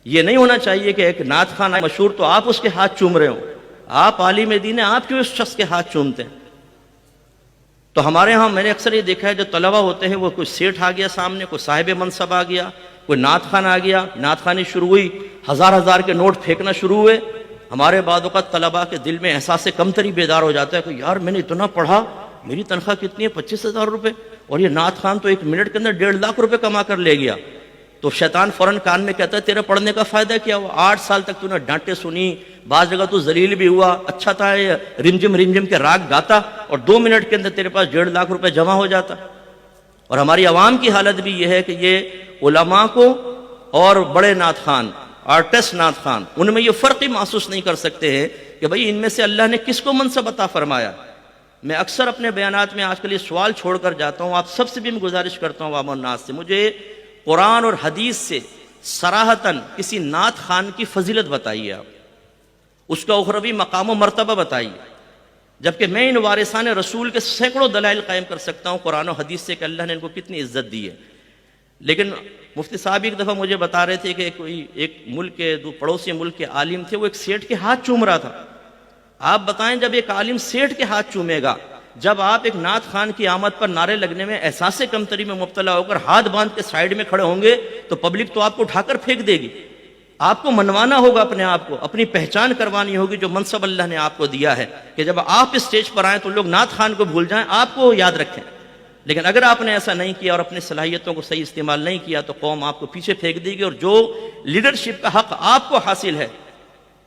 یہ نہیں ہونا چاہیے کہ ایک نعت خان مشہور تو آپ اس کے ہاتھ چوم رہے ہو. آپ عالم دین ہیں، آپ کیوں اس شخص کے ہاتھ چومتے ہیں؟ تو ہمارے ہاں میں نے اکثر یہ دیکھا ہے جو طلبہ ہوتے ہیں وہ کوئی سیٹھ آ گیا سامنے، کوئی صاحب منصب آ گیا، کوئی نعت خان آ گیا، نعت خوانی شروع ہوئی، ہزار ہزار کے نوٹ پھینکنا شروع ہوئے. ہمارے بعد اوقات طلبہ کے دل میں احساس کمتری بیدار ہو جاتا ہے کہ یار میں نے اتنا پڑھا، میری تنخواہ کتنی ہے 25,000 روپے، اور یہ نعت خان تو 1 منٹ کے اندر 1.5 لاکھ روپے کما کر لے گیا. تو شیطان فوراً کان میں کہتا ہے تیرے پڑھنے کا فائدہ کیا ہوا؟ 8 سال تک تو نے ڈانٹے سنی، بعض جگہ تو ذلیل بھی ہوا، اچھا تھا یہ رمجم کے راگ گاتا، اور 2 منٹ کے اندر تیرے پاس 1.5 لاکھ روپے جمع ہو جاتا. اور ہماری عوام کی حالت بھی یہ ہے کہ یہ علماء کو اور بڑے نعت خان، آرٹسٹ نعت خان، ان میں یہ فرق ہی محسوس نہیں کر سکتے ہیں کہ بھئی ان میں سے اللہ نے کس کو منصب عطا فرمایا. میں اکثر اپنے بیانات میں آج کل یہ سوال چھوڑ کر جاتا ہوں، آپ سب سے بھی میں گزارش کرتا ہوں عوام الناس سے، مجھے قرآن اور حدیث سے صراحتاً کسی نعت خان کی فضیلت بتائیے، آپ اس کا اخروی مقام و مرتبہ بتائیے، جبکہ میں ان وارثان رسول کے سینکڑوں دلائل قائم کر سکتا ہوں قرآن و حدیث سے کہ اللہ نے ان کو کتنی عزت دی ہے. لیکن مفتی صاحب ایک دفعہ مجھے بتا رہے تھے کہ کوئی ایک ملک کے پڑوسی ملک کے عالم تھے، وہ ایک سیٹھ کے ہاتھ چوم رہا تھا. آپ بتائیں جب ایک عالم سیٹھ کے ہاتھ چومے گا، جب آپ ایک نعت خان کی آمد پر نعرے لگنے میں احساس کمتری میں مبتلا ہو کر ہاتھ باندھ کے سائیڈ میں کھڑے ہوں گے تو پبلک تو آپ کو اٹھا کر پھینک دے گی. آپ کو منوانا ہوگا اپنے آپ کو، اپنی پہچان کروانی ہوگی جو منصب اللہ نے آپ کو دیا ہے، کہ جب آپ اس سٹیج پر آئیں تو لوگ نعت خان کو بھول جائیں، آپ کو یاد رکھیں. لیکن اگر آپ نے ایسا نہیں کیا اور اپنی صلاحیتوں کو صحیح استعمال نہیں کیا تو قوم آپ کو پیچھے پھینک دے گی، اور جو لیڈرشپ کا حق آپ کو حاصل ہے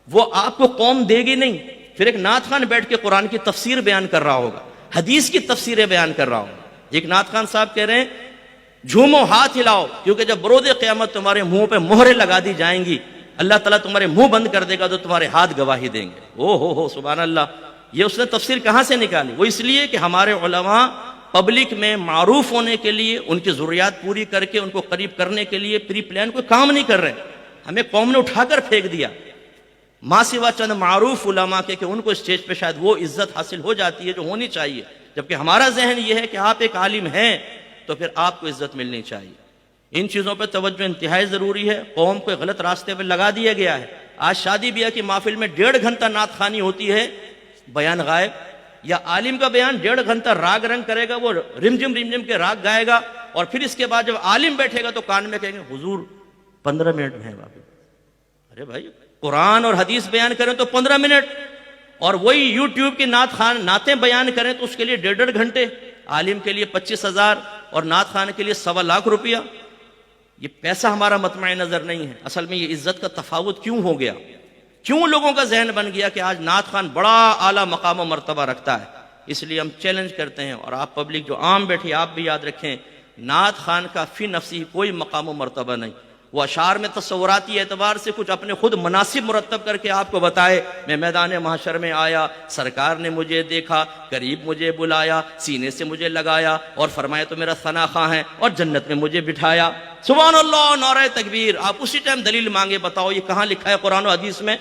وہ آپ کو قوم دے گی نہیں. پھر ایک نعت خان بیٹھ کے قرآن کی تفسیر بیان کر رہا ہوگا، حدیث کی تفسیریں بیان کر رہا ہوگا. ایک نعت خان صاحب کہہ رہے ہیں جھومو ہاتھ ہلاؤ، کیونکہ جب برود قیامت تمہارے منہ پہ مہریں لگا دی جائیں گی، اللہ تعالیٰ تمہارے منہ بند کر دے گا تو تمہارے ہاتھ گواہی دیں گے. او ہو سبحان اللہ. یہ اس نے تفسیر کہاں سے نکالی؟ وہ اس لیے کہ ہمارے علماء پبلک میں معروف ہونے کے لیے، ان کی ضروریات پوری کر کے ان کو قریب کرنے کے لیے پری پلان کوئی کام نہیں کر رہے. ہمیں قوم نے اٹھا کر پھینک دیا ماں سوا چند معروف علماء کے کہ ان کو اسٹیج پہ شاید وہ عزت حاصل ہو جاتی ہے جو ہونی چاہیے، جبکہ ہمارا ذہن یہ ہے کہ آپ ایک عالم ہیں تو پھر آپ کو عزت ملنی چاہیے. ان چیزوں پہ توجہ انتہائی ضروری ہے. قوم کو غلط راستے پہ لگا دیا گیا ہے. آج شادی بیاہ کی محفل میں 1.5 گھنٹہ نعت خوانی ہوتی ہے، بیان غائب، یا عالم کا بیان 1.5 گھنٹہ راگ رنگ کرے گا، وہ رمجم کے راگ گائے گا، اور پھر اس کے بعد جب عالم بیٹھے گا تو کان میں کہیں گے حضور 15 منٹ میں ہے واپس. ارے بھائی قرآن اور حدیث بیان کریں تو 15 منٹ، اور وہی یوٹیوب کی نعتیں بیان کریں تو اس کے لیے 1.5 گھنٹے، عالم کے لیے 25,000 اور نعت خان کے لیے 1.25 لاکھ روپیہ. یہ پیسہ ہمارا مطمع نظر نہیں ہے. اصل میں یہ عزت کا تفاوت کیوں ہو گیا؟ کیوں لوگوں کا ذہن بن گیا کہ آج نعت خان بڑا اعلیٰ مقام و مرتبہ رکھتا ہے؟ اس لیے ہم چیلنج کرتے ہیں، اور آپ پبلک جو عام بیٹھی آپ بھی یاد رکھیں، نعت خان کا فی نفسی کوئی مقام و مرتبہ نہیں. وہ اشعار میں تصوراتی اعتبار سے کچھ اپنے خود مناسب مرتب کر کے آپ کو بتائے، میں میدان محشر میں آیا، سرکار نے مجھے دیکھا، قریب مجھے بلایا، سینے سے مجھے لگایا اور فرمایا تو میرا ثنا خواں ہے، اور جنت میں مجھے بٹھایا. سبحان اللہ، نعرہ تکبیر. آپ اسی ٹائم دلیل مانگے، بتاؤ یہ کہاں لکھا ہے قرآن و حدیث میں؟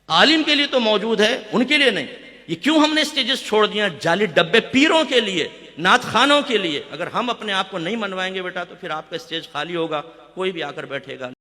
عالم کے لیے تو موجود ہے، ان کے لیے نہیں. یہ کیوں ہم نے اسٹیجز چھوڑ دیا؟ جعلی ڈبے پیروں کے لیے، نعت خانوں کے لیے. اگر ہم اپنے آپ کو نہیں منوائیں گے بیٹا تو پھر آپ کا اسٹیج خالی ہوگا، کوئی بھی آ کر بیٹھے گا.